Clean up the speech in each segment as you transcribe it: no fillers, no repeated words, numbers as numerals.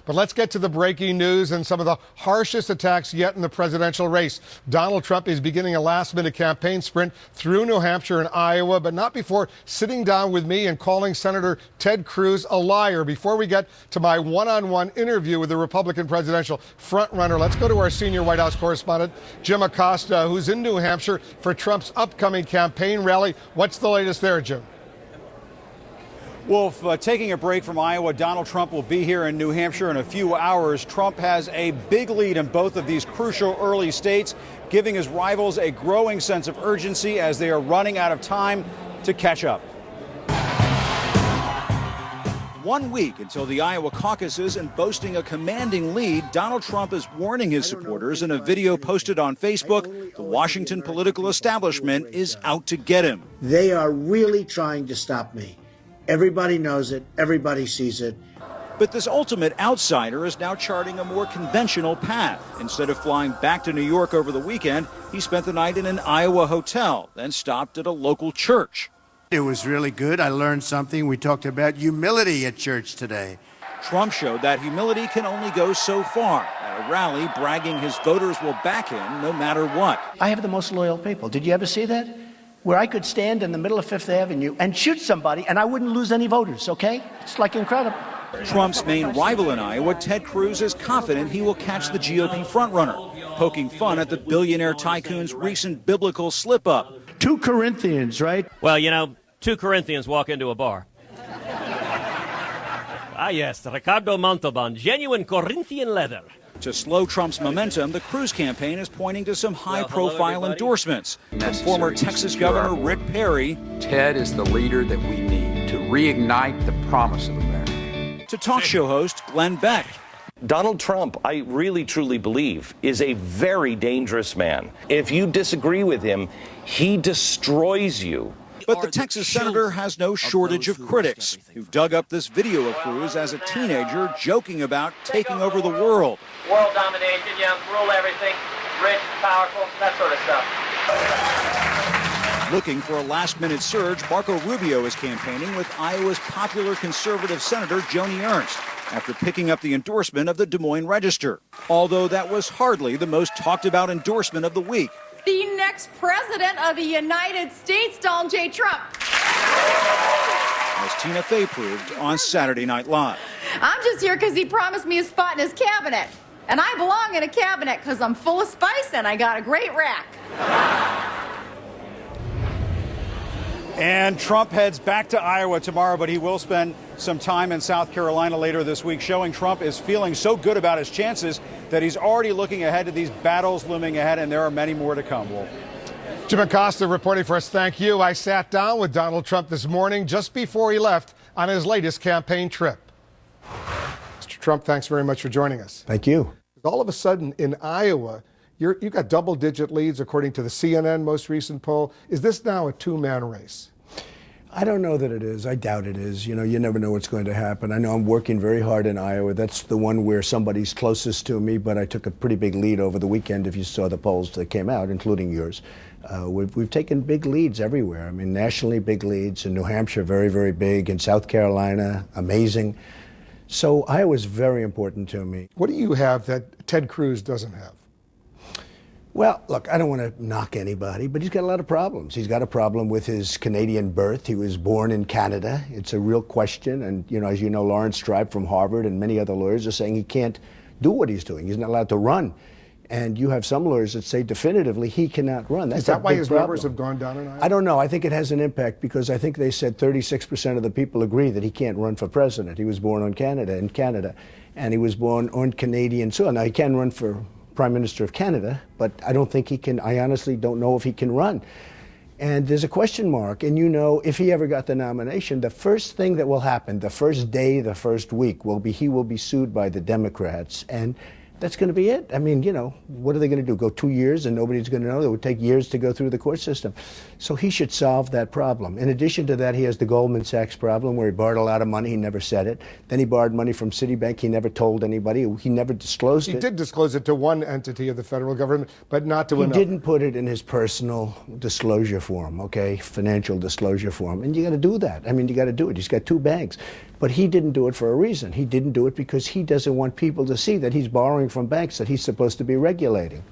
But let's get to the breaking news and some of the harshest attacks yet in the presidential race. Donald Trump is beginning a last-minute campaign sprint through New Hampshire and Iowa, but not before sitting down with me and calling Senator Ted Cruz a liar. Before we get to my one-on-one interview with the Republican presidential frontrunner, let's go to our senior White House correspondent, Jim Acosta, who's in New Hampshire for Trump's upcoming campaign rally. What's the latest there, Jim? Wolf, taking a break from Iowa, Donald Trump will be here in New Hampshire in a few hours. Trump has a big lead in both of these crucial early states, giving his rivals a growing sense of urgency as they are running out of time to catch up. 1 week until the Iowa caucuses and boasting a commanding lead, Donald Trump is warning his supporters in a video posted on Facebook the Washington political establishment is out to get him. They are really trying to stop me. Everybody knows it. Everybody sees it. But this ultimate outsider is now charting a more conventional path. Instead of flying back to New York over the weekend, he spent the night in an Iowa hotel, then stopped at a local church. It was really good. I learned something. We talked about humility at church today. Trump showed that humility can only go so far. At a rally, bragging his voters will back him no matter what. I have the most loyal people. Did you ever see that? Where I could stand in the middle of Fifth Avenue and shoot somebody and I wouldn't lose any voters, okay? It's like incredible. Trump's main rival in Iowa, Ted Cruz, is confident he will catch the GOP frontrunner, poking fun at the billionaire tycoon's recent biblical slip-up. 2 Corinthians, right? Well, you know, 2 Corinthians walk into a bar. Ah, yes, Ricardo Montalban, genuine Corinthian leather. To slow Trump's momentum, the Cruz campaign is pointing to some high-profile endorsements. From former Texas Governor Rick Perry. Ted is the leader that we need to reignite the promise of America. To talk show host Glenn Beck. Donald Trump, I really truly believe, is a very dangerous man. If you disagree with him, he destroys you. But the Texas senator has no shortage of critics who dug up this video of Cruz as a teenager joking about taking over the world. World domination, rule everything, rich, powerful, that sort of stuff. Looking for a last-minute surge, Marco Rubio is campaigning with Iowa's popular conservative senator Joni Ernst after picking up the endorsement of the Des Moines Register. Although that was hardly the most talked-about endorsement of the week. The next president of the United States, Donald J. Trump. As Tina Fey proved on Saturday Night Live. I'm just here because he promised me a spot in his cabinet. And I belong in a cabinet because I'm full of spice and I got a great rack. And Trump heads back to Iowa tomorrow, but he will spend some time in South Carolina later this week, showing Trump is feeling so good about his chances that he's already looking ahead to these battles looming ahead, and there are many more to come, Wolf. Jim Acosta reporting for us. Thank you. I sat down with Donald Trump this morning just before he left on his latest campaign trip. Mr. Trump, thanks very much for joining us. Thank you. All of a sudden in Iowa, you've got double-digit leads according to the CNN most recent poll. Is this now a two-man race? I don't know that it is. I doubt it is. You know, you never know what's going to happen. I know I'm working very hard in Iowa. That's the one where somebody's closest to me, but I took a pretty big lead over the weekend if you saw the polls that came out, including yours. We've taken big leads everywhere. I mean, nationally big leads. In New Hampshire, very, very big. In South Carolina, amazing. So Iowa's very important to me. What do you have that Ted Cruz doesn't have? Well, look, I don't want to knock anybody, but he's got a lot of problems. He's got a problem with his Canadian birth. He was born in Canada. It's a real question. And, you know, as you know, Lawrence Tribe from Harvard and many other lawyers are saying he can't do what he's doing. He's not allowed to run. And you have some lawyers that say definitively he cannot run. That's Is that why his problem. numbers have gone down in Iowa? I don't know. I think it has an impact because I think they said 36% of the people agree that he can't run for president. He was born in Canada, and he was born on Canadian soil. Now, he can run for Prime Minister of Canada, but I don't think he can. I honestly don't know if he can run. And there's a question mark. And you know, if he ever got the nomination, the first thing that will happen, the first day, the first week, will be he will be sued by the Democrats. And That's going to be it. I mean, you know, what are they going to do? Go 2 years and nobody's going to know? It would take years to go through the court system. So he should solve that problem. In addition to that, he has the Goldman Sachs problem where he borrowed a lot of money. He never said it. Then he borrowed money from Citibank. He never told anybody. He never disclosed it. He did disclose it to one entity of the federal government, but not to another. He didn't put it in his personal disclosure form, okay, financial disclosure form. And you got to do that. I mean, you got to do it. He's got 2 banks. But he didn't do it for a reason. He didn't do it because he doesn't want people to see that he's borrowing from banks that he's supposed to be regulating.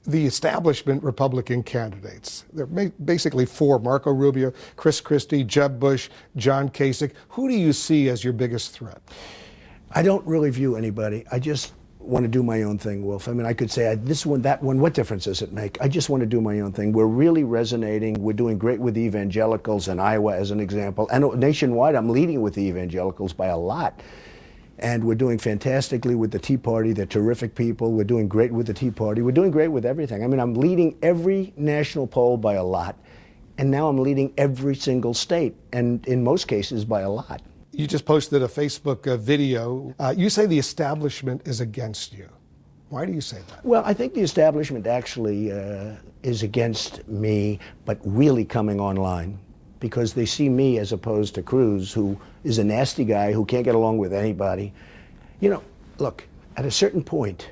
The establishment Republican candidates, there are basically 4, Marco Rubio, Chris Christie, Jeb Bush, John Kasich. Who do you see as your biggest threat? I don't really view anybody. I just want to do my own thing, Wolf. I mean, I could say this one, that one, what difference does it make? I just want to do my own thing. We're really resonating. We're doing great with evangelicals in Iowa, as an example. And nationwide, I'm leading with the evangelicals by a lot. And we're doing fantastically with the Tea Party. They're terrific people. We're doing great with the Tea Party. We're doing great with everything. I mean, I'm leading every national poll by a lot. And now I'm leading every single state, and in most cases by a lot. You just posted a Facebook video. You say the establishment is against you. Why do you say that? Well, I think the establishment actually is against me, but really coming online because they see me as opposed to Cruz, who is a nasty guy who can't get along with anybody. You know, look, at a certain point,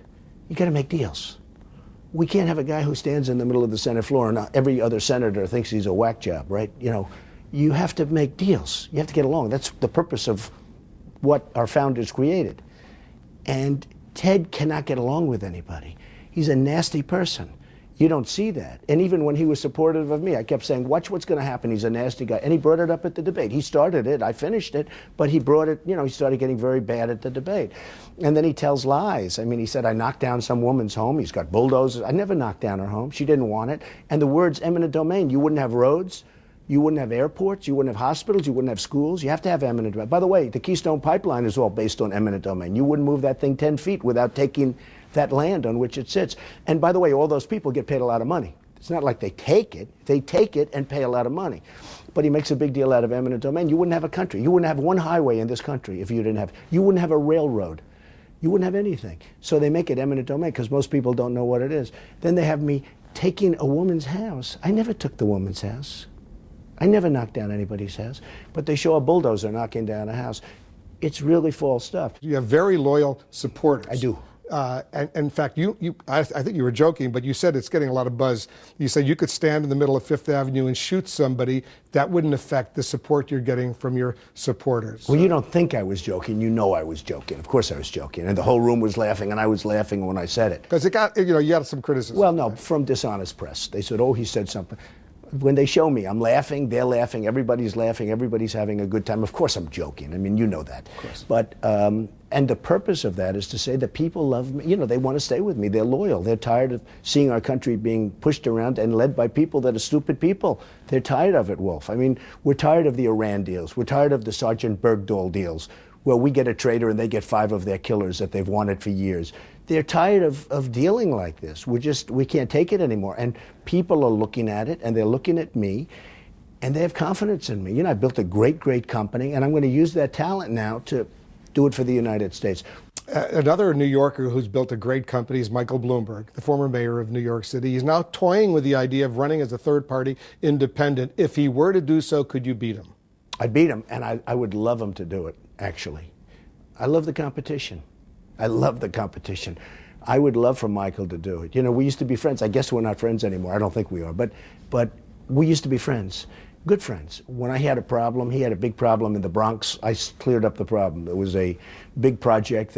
you got to make deals. We can't have a guy who stands in the middle of the Senate floor and every other senator thinks he's a whack job, right? You know, you have to make deals. You have to get along. That's the purpose of what our founders created. And Ted cannot get along with anybody. He's a nasty person. You don't see that. And even when he was supportive of me, I kept saying, watch what's going to happen. He's a nasty guy. And he brought it up at the debate. He started it. I finished it. But he brought it, you know, he started getting very bad at the debate. And then he tells lies. I mean, he said, I knocked down some woman's home. He's got bulldozers. I never knocked down her home. She didn't want it. And the words eminent domain, you wouldn't have roads. You wouldn't have airports, you wouldn't have hospitals, you wouldn't have schools. You have to have eminent domain. By the way, the Keystone Pipeline is all based on eminent domain. You wouldn't move that thing 10 feet without taking that land on which it sits. And by the way, all those people get paid a lot of money. It's not like they take it and pay a lot of money. But he makes a big deal out of eminent domain. You wouldn't have a country. You wouldn't have one highway in this country if you wouldn't have a railroad. You wouldn't have anything. So they make it eminent domain because most people don't know what it is. Then they have me taking a woman's house. I never took the woman's house. I never knocked down anybody's house, but they show a bulldozer knocking down a house. It's really false stuff. You have very loyal supporters. I do. And in fact, I think you were joking, but you said it's getting a lot of buzz. You said you could stand in the middle of Fifth Avenue and shoot somebody. That wouldn't affect the support you're getting from your supporters. Well, you don't think I was joking. You know I was joking. Of course I was joking. And the whole room was laughing, and I was laughing when I said it. Because it got, you got some criticism. Well, no, from dishonest press. They said, oh, he said something. When they show me, I'm laughing, they're laughing, everybody's laughing, everybody's having a good time. Of course I'm joking. I mean, you know that. Of course. But, and the purpose of that is to say that people love me. You know, they want to stay with me. They're loyal. They're tired of seeing our country being pushed around and led by people that are stupid people. They're tired of it, Wolf. I mean, we're tired of the Iran deals. We're tired of the Sergeant Bergdahl deals, where we get a traitor and they get 5 of their killers that they've wanted for years. They're tired of dealing like this. We can't take it anymore. And people are looking at it, and they're looking at me, and they have confidence in me. You know, I built a great, great company, and I'm going to use that talent now to do it for the United States. Another New Yorker who's built a great company is Michael Bloomberg, the former mayor of New York City. He's now toying with the idea of running as a third-party independent. If he were to do so, could you beat him? I'd beat him, and I would love him to do it, actually. I love the competition. I love the competition. I would love for Michael to do it. You know, we used to be friends. I guess we're not friends anymore. I don't think we are. But we used to be friends, good friends. When I had a problem, he had a big problem in the Bronx. I cleared up the problem. It was a big project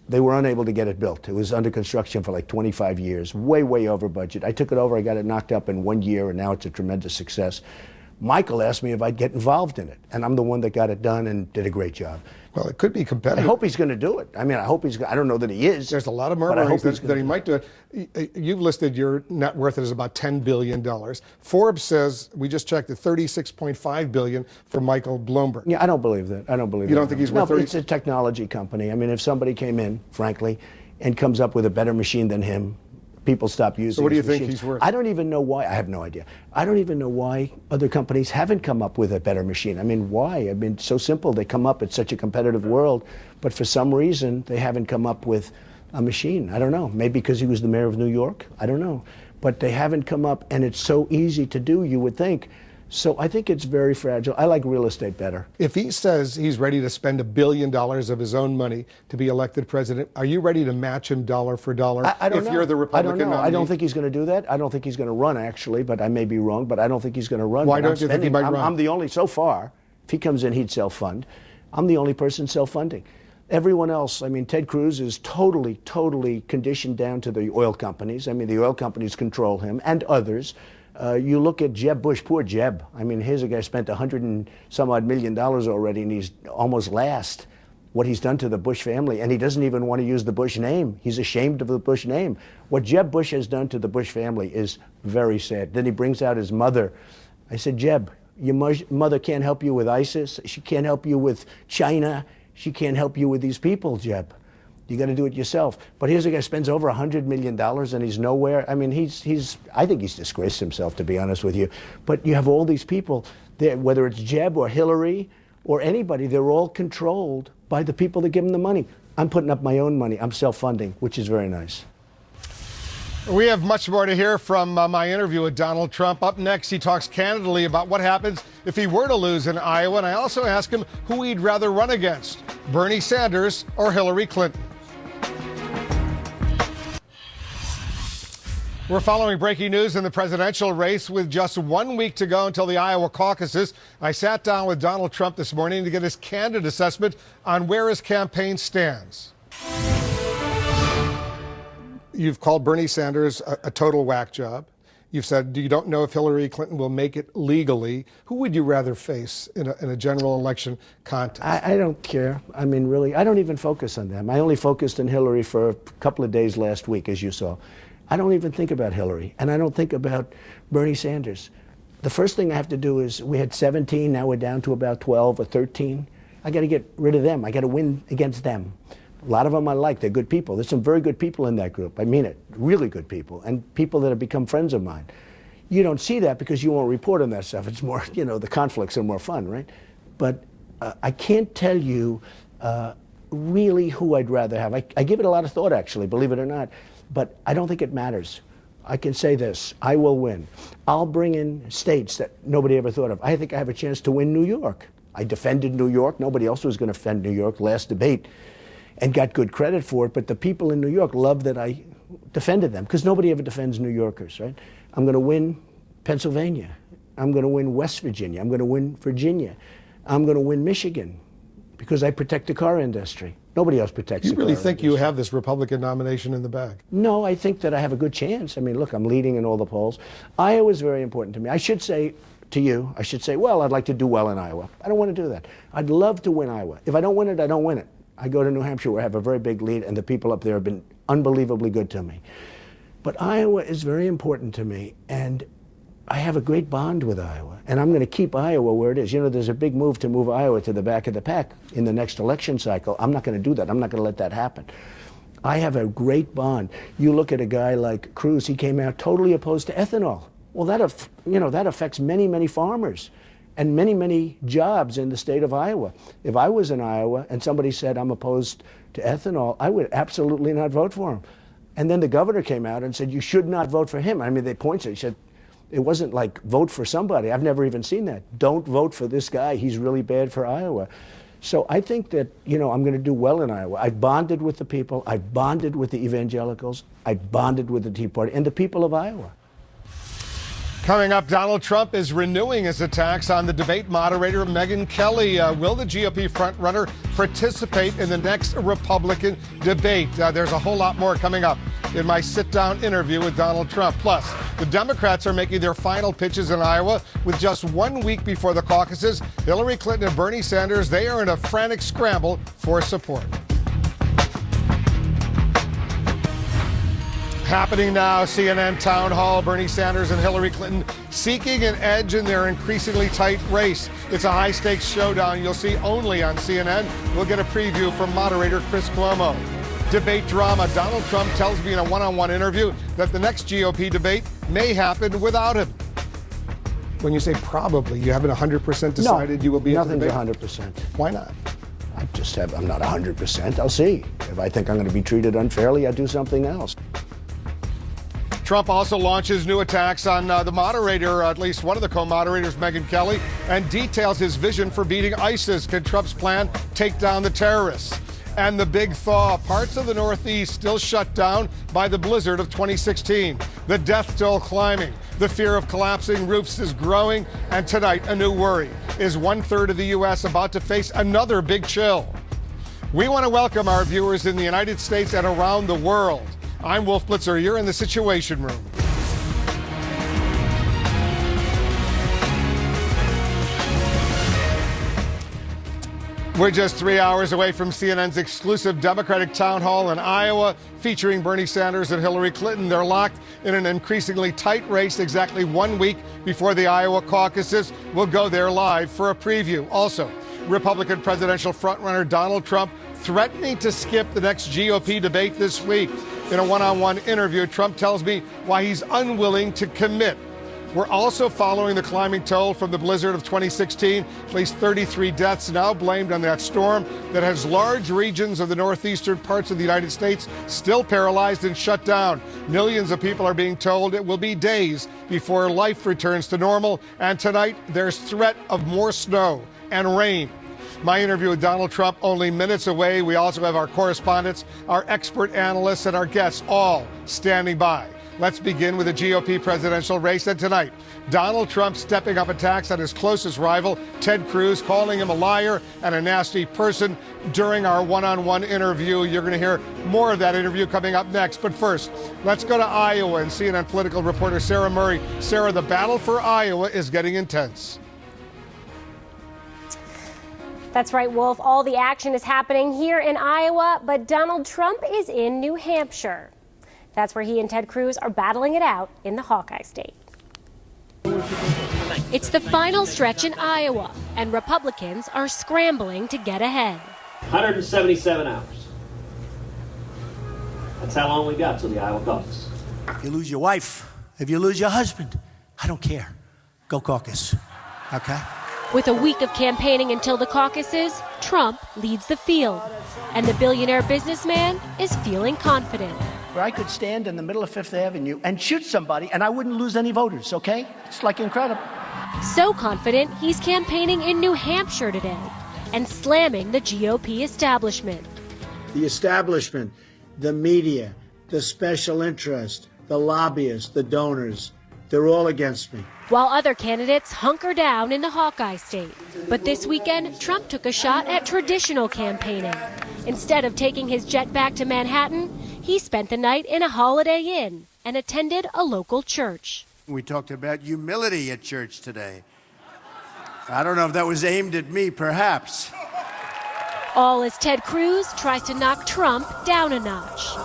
they were unable to get it built. It was under construction for like 25 years, way, way over budget. I took it over. I got it knocked up in 1 year, and now it's a tremendous success. Michael asked me if I'd get involved in it, and I'm the one that got it done and did a great job. Well, it could be competitive. I hope he's going to do it. I mean, I don't know that he is. There's a lot of murmurings that he might do it. You've listed your net worth as about $10 billion. Forbes says, we just checked, at $36.5 billion for Michael Bloomberg. Yeah, I don't believe that. I don't believe that. You don't think he's worth 30? No, it's a technology company. I mean, if somebody came in, frankly, and comes up with a better machine than him, people stop using. So what do you his think machines. he's worth? I don't even know why. I have no idea. I don't even know why other companies haven't come up with a better machine. I mean, why? I mean, it's so simple. They come up. It's such a competitive world. But for some reason, they haven't come up with a machine. I don't know. Maybe because he was the mayor of New York. I don't know. But they haven't come up, and it's so easy to do, you would think. So I think it's very fragile. I like real estate better. If he says he's ready to spend $1 billion of his own money to be elected president, are you ready to match him dollar for dollar I don't if know. you're the Republican I don't know. nominee? I don't think he's going to do that. I don't think he's going to run, actually, but I may be wrong, but I don't think he's going to run. Why don't you think he might run? I'm the only, so far, if he comes in, he'd self-fund. I'm the only person self-funding. Everyone else, I mean, Ted Cruz is totally conditioned down to the oil companies. I mean, the oil companies control him and others. You look at Jeb Bush, poor Jeb. I mean, here's a guy spent $100 and some odd million already, and he's almost last. What he's done to the Bush family, and he doesn't even want to use the Bush name. He's ashamed of the Bush name. What Jeb Bush has done to the Bush family is very sad. Then he brings out his mother. I said, Jeb, your mother can't help you with ISIS. She can't help you with China. She can't help you with these people, Jeb. You got to do it yourself. But here's a guy who spends over $100 million and he's nowhere. I mean, I think he's disgraced himself, to be honest with you. But you have all these people, whether it's Jeb or Hillary or anybody, they're all controlled by the people that give them the money. I'm putting up my own money. I'm self-funding, which is very nice. We have much more to hear from my interview with Donald Trump. Up next, he talks candidly about what happens if he were to lose in Iowa. And I also ask him who he'd rather run against, Bernie Sanders or Hillary Clinton. We're following breaking news in the presidential race with just 1 week to go until the Iowa caucuses. I sat down with Donald Trump this morning to get his candid assessment on where his campaign stands. You've called Bernie Sanders a total whack job. You've said you don't know if Hillary Clinton will make it legally. Who would you rather face in a general election contest? I don't care. I mean, really, I don't even focus on them. I only focused on Hillary for a couple of days last week, as you saw. I don't even think about Hillary, and I don't think about Bernie Sanders. The first thing I have to do is, we had 17, now we're down to about 12 or 13. I got to get rid of them. I got to win against them. A lot of them I like. They're good people. There's some very good people in that group. I mean it. Really good people, and people that have become friends of mine. You don't see that because you won't report on that stuff. It's more, the conflicts are more fun, right? But I can't tell you really who I'd rather have. I give it a lot of thought, actually, believe it or not. But I don't think it matters. I can say this, I will win. I'll bring in states that nobody ever thought of. I think I have a chance to win New York. I defended New York. Nobody else was going to defend New York last debate and got good credit for it. But the people in New York love that I defended them because nobody ever defends New Yorkers, right? I'm going to win Pennsylvania. I'm going to win West Virginia. I'm going to win Virginia. I'm going to win Michigan because I protect the car industry. Nobody else protects the car industry. You really think you have this Republican nomination in the bag? No, I think that I have a good chance. I mean, look, I'm leading in all the polls. Iowa is very important to me. I should say to you, well, I'd like to do well in Iowa. I don't want to do that. I'd love to win Iowa. If I don't win it, I don't win it. I go to New Hampshire where I have a very big lead, and the people up there have been unbelievably good to me. But Iowa is very important to me, and I have a great bond with Iowa, and I'm going to keep Iowa where it is. There's a big move to move Iowa to the back of the pack in the next election cycle. I'm not going to do that. I'm not going to let that happen. I have a great bond. You look at a guy like Cruz, he came out totally opposed to ethanol. Well, that affects many, many farmers and many, many jobs in the state of Iowa. If I was in Iowa and somebody said I'm opposed to ethanol, I would absolutely not vote for him. And then the governor came out and said, you should not vote for him. I mean, they pointed, he said, it wasn't like vote for somebody. I've never even seen that. Don't vote for this guy. He's really bad for Iowa. So I think that, I'm going to do well in Iowa. I bonded with the people. I bonded with the evangelicals. I bonded with the Tea Party and the people of Iowa. Coming up, Donald Trump is renewing his attacks on the debate moderator, Megyn Kelly. Will the GOP frontrunner participate in the next Republican debate? There's a whole lot more coming up in my sit-down interview with Donald Trump. Plus, the Democrats are making their final pitches in Iowa with just 1 week before the caucuses. Hillary Clinton and Bernie Sanders, they are in a frantic scramble for support. Happening now, CNN Town Hall, Bernie Sanders and Hillary Clinton seeking an edge in their increasingly tight race. It's a high-stakes showdown you'll see only on CNN. We'll get a preview from moderator Chris Cuomo. Debate drama. Donald Trump tells me in a one-on-one interview that the next GOP debate may happen without him. When you say probably, you haven't 100% decided you will be at the debate? Nothing's 100%. Why not? I'm not 100%. I'll see. If I think I'm going to be treated unfairly, I do something else. Trump also launches new attacks on the moderator, at least one of the co-moderators, Megyn Kelly, and details his vision for beating ISIS. Can Trump's plan take down the terrorists? And the big thaw. Parts of the Northeast still shut down by the blizzard of 2016. The death toll climbing. The fear of collapsing roofs is growing. And tonight, a new worry. Is 1/3 of the U.S. about to face another big chill? We want to welcome our viewers in the United States and around the world. I'm Wolf Blitzer. You're in the Situation Room. We're just 3 hours away from CNN's exclusive Democratic town hall in Iowa featuring Bernie Sanders and Hillary Clinton. They're locked in an increasingly tight race exactly 1 week before the Iowa caucuses. We'll go there live for a preview. Also, Republican presidential frontrunner Donald Trump threatening to skip the next GOP debate this week. In a one-on-one interview, Trump tells me why he's unwilling to commit. We're also following the climbing toll from the blizzard of 2016. At least 33 deaths now blamed on that storm that has large regions of the northeastern parts of the United States still paralyzed and shut down. Millions of people are being told it will be days before life returns to normal. And tonight, there's threat of more snow and rain. My interview with Donald Trump only minutes away. We also have our correspondents, our expert analysts, and our guests all standing by. Let's begin with the GOP presidential race. And tonight, Donald Trump stepping up attacks on his closest rival, Ted Cruz, calling him a liar and a nasty person during our one-on-one interview. You're going to hear more of that interview coming up next. But first, let's go to Iowa and CNN political reporter Sarah Murray. Sarah, the battle for Iowa is getting intense. That's right, Wolf. All the action is happening here in Iowa, but Donald Trump is in New Hampshire. That's where he and Ted Cruz are battling it out in the Hawkeye State. It's the final stretch in Iowa, and Republicans are scrambling to get ahead. 177 hours. That's how long we got till the Iowa caucus. If you lose your wife, if you lose your husband, I don't care. Go caucus, okay? With a week of campaigning until the caucuses, Trump leads the field, and the billionaire businessman is feeling confident. Where I could stand in the middle of Fifth Avenue and shoot somebody and I wouldn't lose any voters, okay? It's like incredible. So confident, he's campaigning in New Hampshire today and slamming the GOP establishment. The establishment, the media, the special interest, the lobbyists, the donors, they're all against me. While other candidates hunker down in the Hawkeye State. But this weekend, Trump took a shot at traditional campaigning. Instead of taking his jet back to Manhattan, he spent the night in a Holiday Inn and attended a local church. We talked about humility at church today. I don't know if that was aimed at me, perhaps. All as Ted Cruz tries to knock Trump down a notch.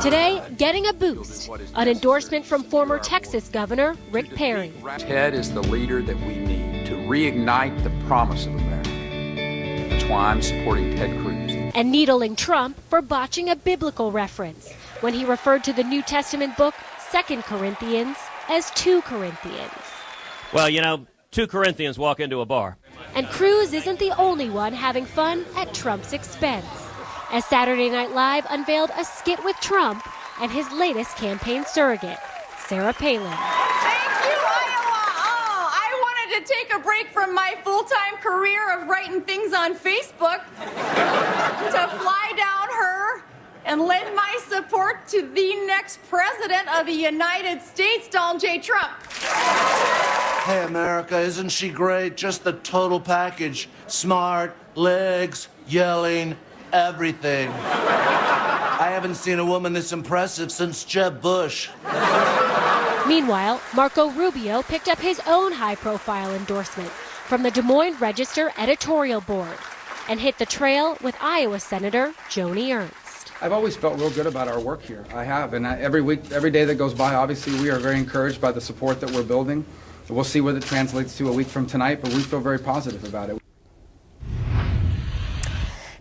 Today, getting a boost, an endorsement from former Texas Governor Rick Perry. Ted is the leader that we need to reignite the promise of America. That's why I'm supporting Ted Cruz. And needling Trump for botching a biblical reference when he referred to the New Testament book 2 Corinthians as 2 Corinthians. Well, 2 Corinthians walk into a bar. And Cruz isn't the only one having fun at Trump's expense, as Saturday Night Live unveiled a skit with Trump and his latest campaign surrogate, Sarah Palin. Thank you, Iowa. Oh, I wanted to take a break from my full-time career of writing things on Facebook to fly down her and lend my support to the next president of the United States, Donald J. Trump. Hey, America, isn't she great? Just the total package. Smart, legs, yelling, everything. I haven't seen a woman this impressive since Jeb Bush. Meanwhile, Marco Rubio picked up his own high-profile endorsement from the Des Moines Register editorial board and hit the trail with Iowa Senator Joni Ernst. I've always felt real good about our work here. I have, and every week, every day that goes by, obviously, we are very encouraged by the support that we're building. We'll see what it translates to a week from tonight, but we feel very positive about it.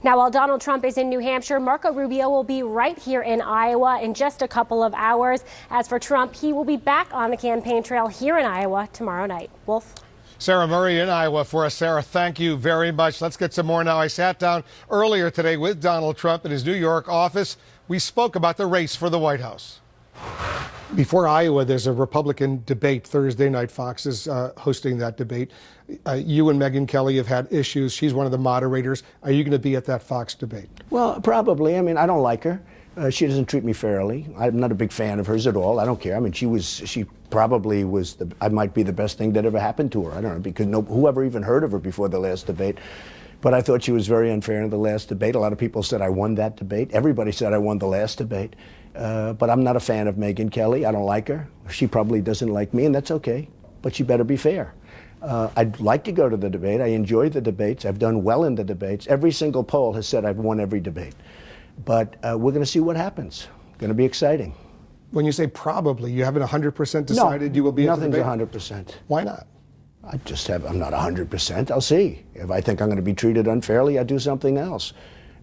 Now, while Donald Trump is in New Hampshire, Marco Rubio will be right here in Iowa in just a couple of hours. As for Trump, he will be back on the campaign trail here in Iowa tomorrow night. Wolf? Sarah Murray in Iowa for us. Sarah, thank you very much. Let's get some more now. I sat down earlier today with Donald Trump in his New York office. We spoke about the race for the White House. Before Iowa, there's a Republican debate Thursday night. Fox is hosting that debate. You and Megyn Kelly have had issues. She's one of the moderators. Are you going to be at that Fox debate? Well, probably. I mean, I don't like her. She doesn't treat me fairly. I'm not a big fan of hers at all. I don't care. I mean, she probably was, I might be the best thing that ever happened to her. I don't know, because whoever even heard of her before the last debate. But I thought she was very unfair in the last debate. A lot of people said I won that debate. Everybody said I won the last debate. But I'm not a fan of Megyn Kelly. I don't like her. She probably doesn't like me, and that's okay. But she better be fair. I'd like to go to the debate. I enjoy the debates. I've done well in the debates. Every single poll has said I've won every debate. But we're going to see what happens. Going to be exciting. When you say probably, you haven't 100% decided you will be at the debate? Nothing's 100%. Why not? I'm not 100%. I'll see. If I think I'm going to be treated unfairly, I do something else.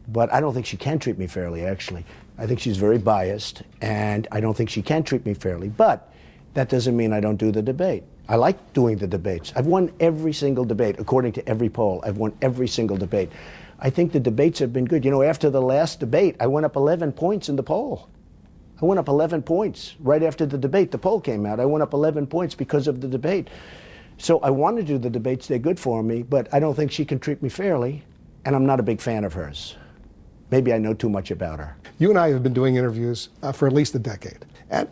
But I don't think she can treat me fairly, actually. I think she's very biased, and I don't think she can treat me fairly. But that doesn't mean I don't do the debate. I like doing the debates. I've won every single debate, according to every poll. I've won every single debate. I think the debates have been good. You know, after the last debate, I went up 11 points in the poll. I went up 11 points right after the debate. The poll came out. I went up 11 points because of the debate. So I want to do the debates. They're good for me, but I don't think she can treat me fairly, and I'm not a big fan of hers. Maybe I know too much about her. You and I have been doing interviews for at least a decade. And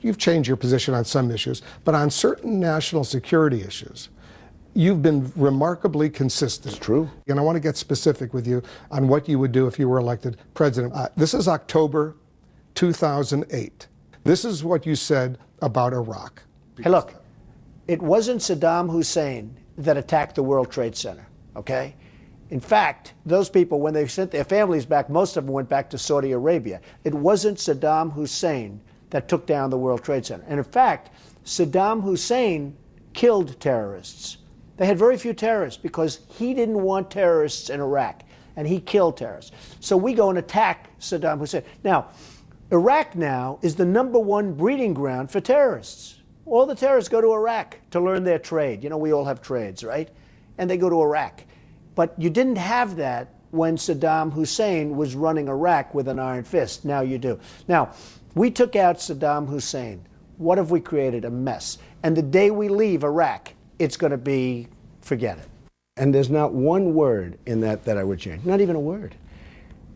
you've changed your position on some issues, but on certain national security issues, you've been remarkably consistent. It's true. And I want to get specific with you on what you would do if you were elected president. This is October 2008. This is what you said about Iraq. Hey, look, it wasn't Saddam Hussein that attacked the World Trade Center, okay? In fact, those people, when they sent their families back, most of them went back to Saudi Arabia. It wasn't Saddam Hussein that took down the World Trade Center. And in fact, Saddam Hussein killed terrorists. They had very few terrorists because he didn't want terrorists in Iraq, and he killed terrorists. So we go and attack Saddam Hussein. Now, Iraq now is the #1 breeding ground for terrorists. All the terrorists go to Iraq to learn their trade. You know, we all have trades, right? And they go to Iraq. But you didn't have that when Saddam Hussein was running Iraq with an iron fist. Now you do. Now, we took out Saddam Hussein. What have we created? A mess. And the day we leave Iraq, it's going to be, forget it. And there's not one word in that I would change. Not even a word.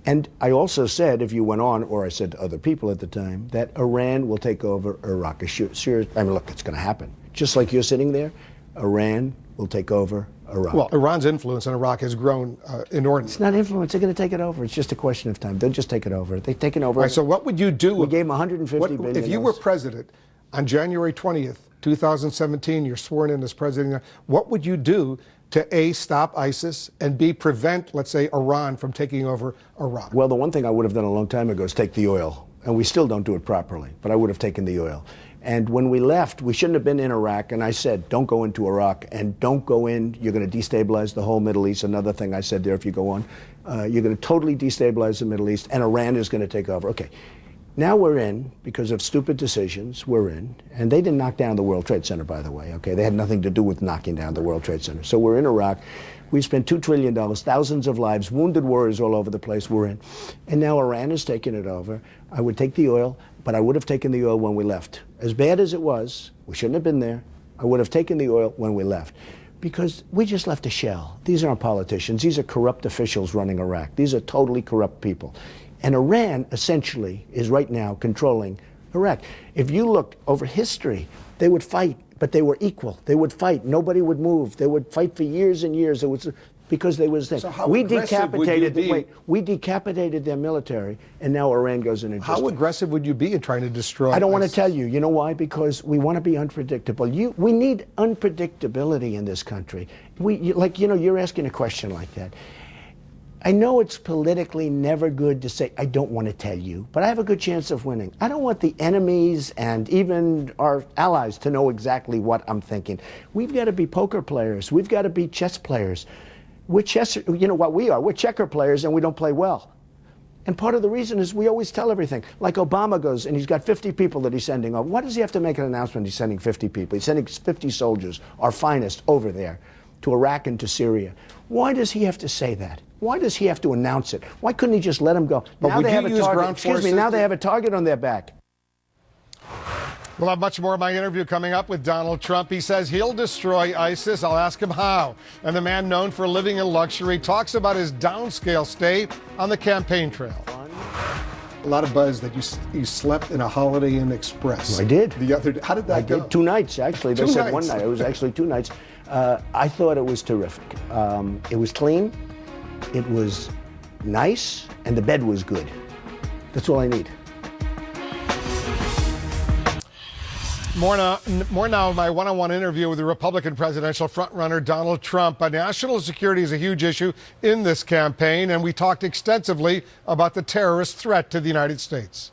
And I also said, if you went on, or I said to other people at the time, that Iran will take over Iraq. I mean, look, it's going to happen. Just like you're sitting there, Iran will take over Iraq. Well, Iran's influence in Iraq has grown inordinately. It's not influence. They're going to take it over. It's just a question of time. They'll just take it over. They've taken over. Right, so what would you do? We gave them $150 billion. If you were president on January 20th, 2017, you're sworn in as president, what would you do to A, stop ISIS, and B, prevent, let's say, Iran from taking over Iraq? Well, the one thing I would have done a long time ago is take the oil. And we still don't do it properly, but I would have taken the oil. And when we left, we shouldn't have been in Iraq. And I said, don't go into Iraq, and don't go in. You're going to destabilize the whole Middle East. Another thing I said there, if you go on, you're going to totally destabilize the Middle East, and Iran is going to take over. Okay. Now we're in, because of stupid decisions, we're in. And they didn't knock down the World Trade Center, by the way, okay? They had nothing to do with knocking down the World Trade Center. So we're in Iraq. We spent $2 trillion, thousands of lives, wounded warriors all over the place. We're in. And now Iran is taking it over. I would take the oil, but I would have taken the oil when we left. As bad as it was, we shouldn't have been there. I would have taken the oil when we left. Because we just left a shell. These aren't politicians. These are corrupt officials running Iraq. These are totally corrupt people. And Iran, essentially, is right now controlling Iraq. If you looked over history, they would fight, but they were equal. They would fight. Nobody would move. They would fight for years and years. It was because they was there. So how aggressive would you be? We decapitated their military, and now Iran goes in and how aggressive would you be in trying to destroy I don't want to ISIS? tell you. You know why? Because we want to be unpredictable. We need unpredictability in this country. You're asking a question like that. I know it's politically never good to say, I don't want to tell you, but I have a good chance of winning. I don't want the enemies and even our allies to know exactly what I'm thinking. We've got to be poker players. We've got to be chess players. We're chess, you know what we are. We're checker players and we don't play well. And part of the reason is we always tell everything. Like Obama goes and he's got 50 people that he's sending over. Why does he have to make an announcement he's sending 50 people? He's sending 50 soldiers, our finest, over there to Iraq and to Syria. Why does he have to say that? Why does he have to announce it? Why couldn't he just let them go? But now they have a target. Excuse me, now they have a target on their back. We'll have much more of my interview coming up with Donald Trump. He says he'll destroy ISIS. I'll ask him how. And the man known for living in luxury talks about his downscale stay on the campaign trail. A lot of buzz that you slept in a Holiday Inn Express. I did. The other day. How did that go? I did 2 nights, actually. They said 1 night. It was actually 2 nights. I thought it was terrific. It was clean. It was nice. And the bed was good. That's all I need. More now of my one-on-one interview with the Republican presidential frontrunner Donald Trump. National security is a huge issue in this campaign, and we talked extensively about the terrorist threat to the United States.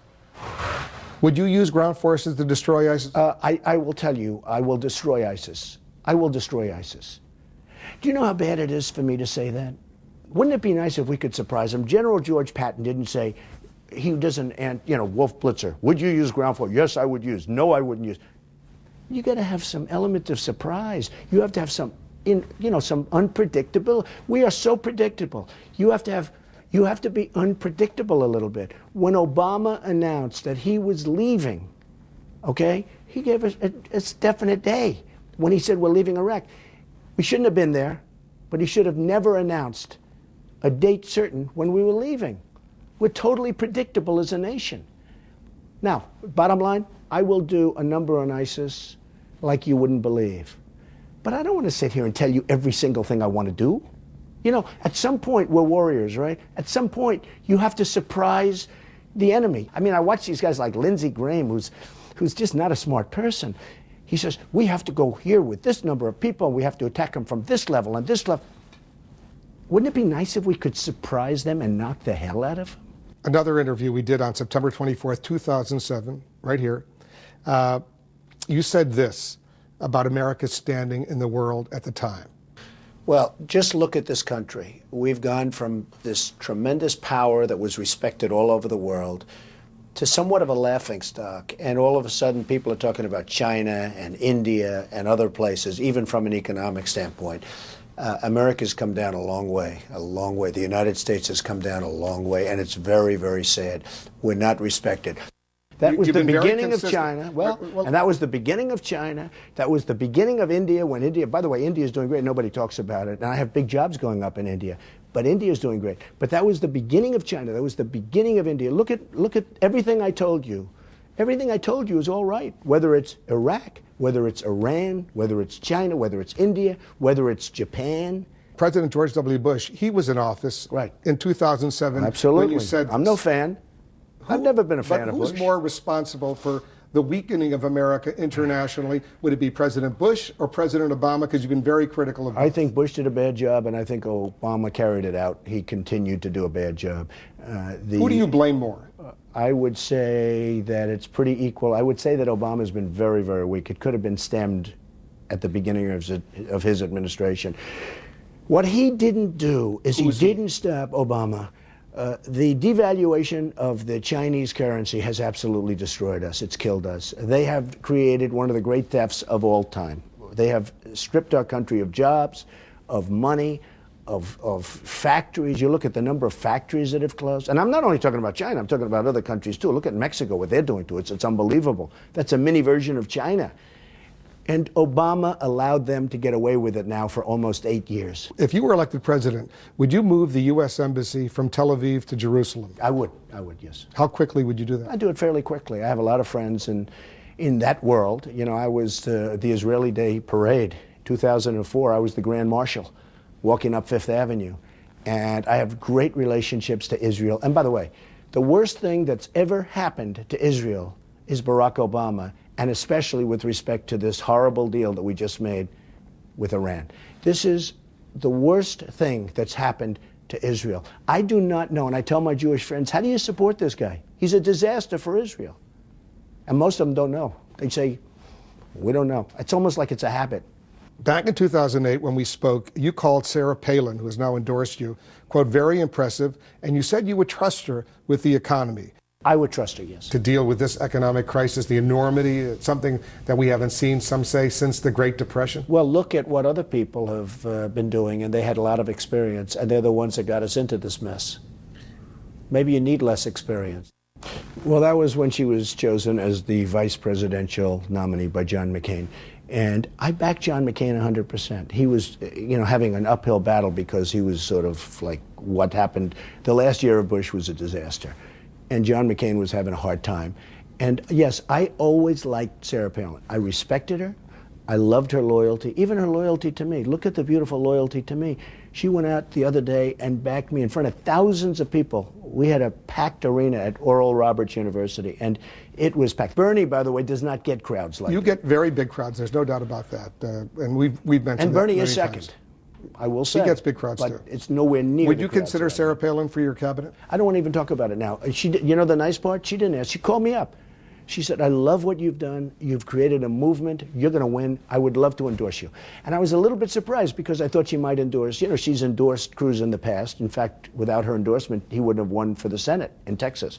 Would you use ground forces to destroy ISIS? I will tell you, I will destroy ISIS. I will destroy ISIS. Do you know how bad it is for me to say that? Wouldn't it be nice if we could surprise him? General George Patton didn't say, he doesn't, and Wolf Blitzer, would you use ground force? Yes, I would use. No, I wouldn't use. You got to have some element of surprise. You have to have some, some unpredictable. We are so predictable. You have to be unpredictable a little bit. When Obama announced that he was leaving, okay, he gave us a definite day. When he said we're leaving Iraq, we shouldn't have been there, but he should have never announced a date certain when we were leaving. We're totally predictable as a nation. Now, bottom line, I will do a number on ISIS like you wouldn't believe. But I don't want to sit here and tell you every single thing I want to do. At some point, we're warriors, right? At some point, you have to surprise the enemy. I mean, I watch these guys like Lindsey Graham, who's just not a smart person. He says, we have to go here with this number of people, and we have to attack them from this level and this level. Wouldn't it be nice if we could surprise them and knock the hell out of them? Another interview we did on September 24th, 2007, right here. You said this about America's standing in the world at the time. Well, just look at this country. We've gone from this tremendous power that was respected all over the world to somewhat of a laughingstock. And all of a sudden, people are talking about China and India and other places, even from an economic standpoint. America's come down a long way, a long way. The United States has come down a long way, and it's very, very sad. We're not respected. That was the beginning of China. Well, and that was the beginning of China. That was the beginning of India. When India, by the way, India is doing great. Nobody talks about it. And I have big jobs going up in India. But India is doing great. But that was the beginning of China. That was the beginning of India. Look at everything I told you. Everything I told you is all right. Whether it's Iraq, whether it's Iran, whether it's China, whether it's India, whether it's Japan. President George W. Bush, he was in office in 2007. Absolutely. When you said I'm no fan. I've never been a fan of Bush. Who's more responsible for the weakening of America internationally? Would it be President Bush or President Obama? Because you've been very critical of both. I think Bush did a bad job, and I think Obama carried it out. He continued to do a bad job. Who do you blame more? I would say that it's pretty equal. I would say that Obama's been very, very weak. It could have been stemmed at the beginning of his administration. What he didn't do is he didn't stop Obama. The devaluation of the Chinese currency has absolutely destroyed us. It's killed us. They have created one of the great thefts of all time. They have stripped our country of jobs, of money, of factories. You look at the number of factories that have closed. And I'm not only talking about China, I'm talking about other countries too. Look at Mexico, what they're doing to it. It's unbelievable. That's a mini version of China. And Obama allowed them to get away with it now for almost 8 years. If you were elected president, would you move the U.S. Embassy from Tel Aviv to Jerusalem? I would, yes. How quickly would you do that? I'd do it fairly quickly. I have a lot of friends in that world. I was the Israeli Day Parade, 2004. I was the Grand Marshal walking up Fifth Avenue. And I have great relationships to Israel. And by the way, the worst thing that's ever happened to Israel is Barack Obama, and especially with respect to this horrible deal that we just made with Iran. This is the worst thing that's happened to Israel. I do not know, and I tell my Jewish friends, how do you support this guy? He's a disaster for Israel. And most of them don't know. They say, we don't know. It's almost like it's a habit. Back in 2008, when we spoke, you called Sarah Palin, who has now endorsed you, quote, very impressive, and you said you would trust her with the economy. I would trust her, yes. To deal with this economic crisis, the enormity, it's something that we haven't seen, some say, since the Great Depression? Well, look at what other people have been doing, and they had a lot of experience, and they're the ones that got us into this mess. Maybe you need less experience. Well, that was when she was chosen as the vice presidential nominee by John McCain. And I backed John McCain 100%. He was, having an uphill battle because he was sort of like what happened. The last year of Bush was a disaster. And John McCain was having a hard time. And yes, I always liked Sarah Palin. I respected her. I loved her loyalty, even her loyalty to me. Look at the beautiful loyalty to me. She went out the other day and backed me in front of thousands of people. We had a packed arena at Oral Roberts University, and it was packed. Bernie, by the way, does not get crowds like that. You get very big crowds. There's no doubt about that. And we've mentioned and Bernie that is second. Times. I will say. He gets big crowds, but too. It's nowhere near. Would you consider Sarah Palin for your cabinet? I don't want to even talk about it now. The nice part? She didn't ask. She called me up. She said, I love what you've done. You've created a movement. You're going to win. I would love to endorse you. And I was a little bit surprised because I thought she might endorse. She's endorsed Cruz in the past. In fact, without her endorsement, he wouldn't have won for the Senate in Texas.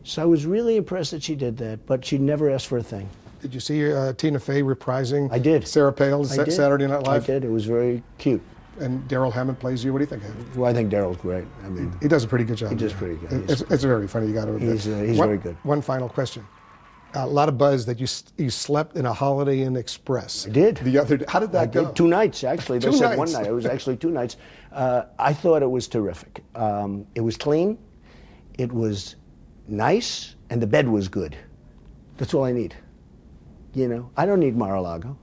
So I was really impressed that she did that, but she never asked for a thing. Did you see Tina Fey reprising I did. Sarah Palin's Saturday Night Live? I did. It was very cute. And Daryl Hammond plays you. What do you think? Well, I think Daryl's great. I mean, he does a pretty good job. He does pretty good. It's very funny. You got to admit. He's very good. One final question. A lot of buzz that you slept in a Holiday Inn Express. I did. The other day. How did that go? 2 nights, actually. They 2 said nights. 1 night. It was actually 2 nights. I thought it was terrific. It was clean. It was nice. And the bed was good. That's all I need. I don't need Mar-a-Lago.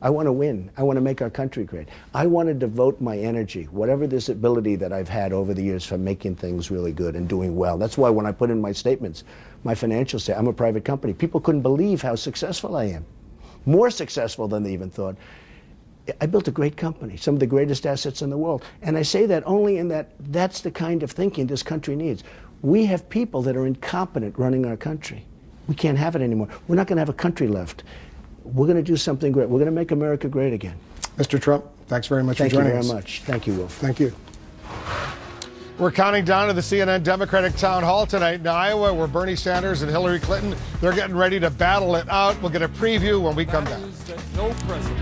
I want to win. I want to make our country great. I want to devote my energy, whatever this ability that I've had over the years for making things really good and doing well. That's why when I put in my statements, my financial statement, I'm a private company. People couldn't believe how successful I am. More successful than they even thought. I built a great company, some of the greatest assets in the world. And I say that only in that that's the kind of thinking this country needs. We have people that are incompetent running our country. We can't have it anymore. We're not going to have a country left. We're going to do something great. We're going to make America great again. Mr. Trump, thanks very much for joining us. Thank you very much. Thank you, Wolf. Thank you. We're counting down to the CNN Democratic Town Hall tonight in Iowa, where Bernie Sanders and Hillary Clinton, they're getting ready to battle it out. We'll get a preview when we come back. No president